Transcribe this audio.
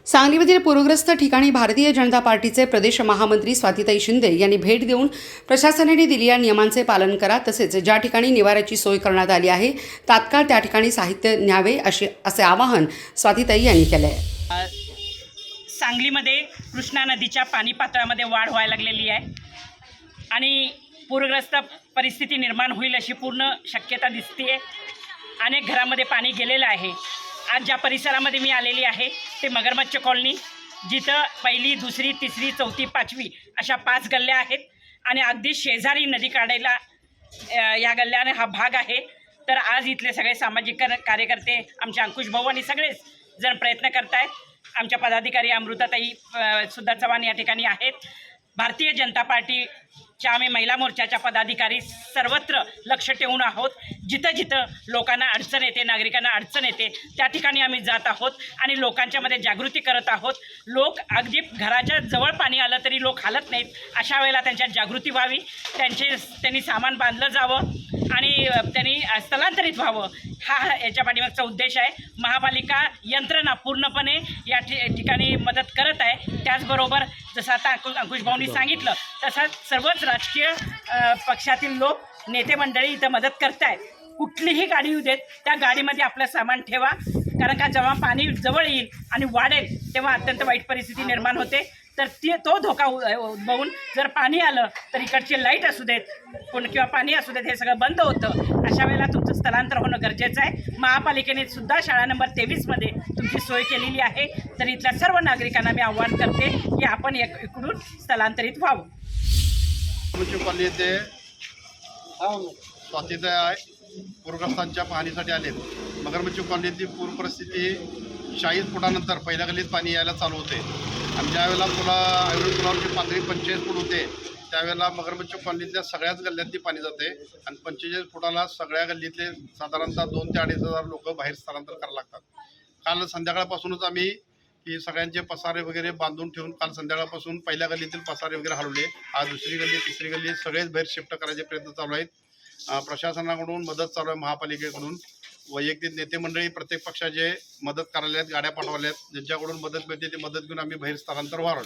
सांगलीमधील पूरग्रस्त ठिकाणी भारतीय जनता पार्टीचे प्रदेश महामंत्री स्वातीताई शिंदे यांनी भेट देऊन प्रशासनाने दिलेल्या नियमांचे पालन करा, तसेच ज्या ठिकाणी निवाऱ्याची सोय करण्यात आली आहे तात्काळ त्या ठिकाणी साहित्य न्यावे असे आवाहन स्वातीताई यांनी केले आहे। सांगलीमध्ये कृष्णा नदीच्या पाणी पातळीमध्ये वाढ व्हायला लागलेली आहे आणि पूरग्रस्त परिस्थिती निर्माण होईल अशी पूर्ण शक्यता दिसते। अनेक घरामध्ये पाणी गेलेलं आहे। आज ज्या परिसरामध्ये मी आलेली आहे ते मगरमच्छ कॉलनी, जिथं पहिली, दुसरी, तिसरी, चौथी, पाचवी अशा 5 गल्ल्या आहेत आणि अगदी शेजारी नदी काढायला या गल्ल्याने हा भाग आहे। तर आज इथले सगळे सामाजिक कार्यकर्ते, आमचे अंकुश भाऊ आणि सगळेच जण प्रयत्न करत आहेत। आमच्या पदाधिकारी अमृताताई सुद्धा चव्हाण या ठिकाणी आहेत। भारतीय जनता पार्टीच्या आम्ही महिला मोर्चाच्या पदाधिकारी सर्वत्र लक्ष ठेवून आहोत। जिथं जिथं लोकांना अडचण येते, नागरिकांना अडचण येते, त्या ठिकाणी आम्ही जात आहोत आणि लोकांच्यामध्ये जागृती करत आहोत। लोक अगदी घराच्या जवळ पाणी आलं तरी लोक हालत नाहीत, अशा वेळेला त्यांच्यात जागृती व्हावी, त्यांनी सामान बांधलं जावं आणि त्यांनी स्थलांतरित व्हावं, हा याच्या पाठीमागचा उद्देश आहे। महापालिका यंत्रणा पूर्णपणे या ठिकाणी मदत करत आहे। त्याचबरोबर जसं आता अंकुश भाऊंनी सांगितलं तसं सर्वच राजकीय पक्षातील लोक, नेते मंडळी इथं मदत करत आहेत। कुठलीही गाडी येऊ देत, त्या गाडीमध्ये आपलं सामान ठेवा, कारण का जेव्हा पाणी जवळ येईल आणि वाढेल तेव्हा अत्यंत वाईट परिस्थिती निर्माण होते। तर तो धोका उद्भवून जर पाणी आलं तर इकडचे लाईट असू देत किंवा पाणी असू देत, हे सगळं बंद होतं। अशा वेळेला तुमचं स्थलांतर होणं गरजेचं आहे। महापालिकेने सुद्धा शाळा नंबर 23मध्ये तुमची सोय केलेली आहे। तर इथल्या सर्व नागरिकांना मी आव्हान करते की आपण इकडून स्थलांतरित व्हावं। स्वातीताई आहे, पूरग्रस्तांच्या पाहणीसाठी आलेत। मगरमच्छ कॉलनीतली पूर परिस्थिती 40 फुटानंतर पहिल्या गल्लीत पाणी यायला चालू होते आणि ज्यावेळेला आयुर्वेद पुलावरची पातळी 45 फूट होते त्यावेळेला मगरमच्छ कॉलनीतल्या सगळ्याच गल्ल्यातली पाणी जाते आणि 45 फुटाला सगळ्या गल्लीतले साधारणतः 2,000 ते 2,500 लोक बाहेर स्थलांतर करायला लागतात। काल संध्याकाळपासूनच आम्ही की सगळ्यांचे पसारे वगैरे बांधून ठेवून काल संध्याकाळपासून पहिल्या गल्लीतील पसारे वगैरे हलवले। आज दुसरी गल्ली, तिसरी गल्ली सगळेच बाहेर शिफ्ट करायचे प्रयत्न चालू आहेत। प्रशासनाकडून मदत चालू आहे, महापालिकेकडून वैयक्तिक नेते मंडळी प्रत्येक पक्षाचे मदत करायला आहेत, गाड्या पाठवल्या आहेत। ज्यांच्याकडून मदत मिळते ती मदत घेऊन आम्ही बाहेर स्थलांतर व्हावं।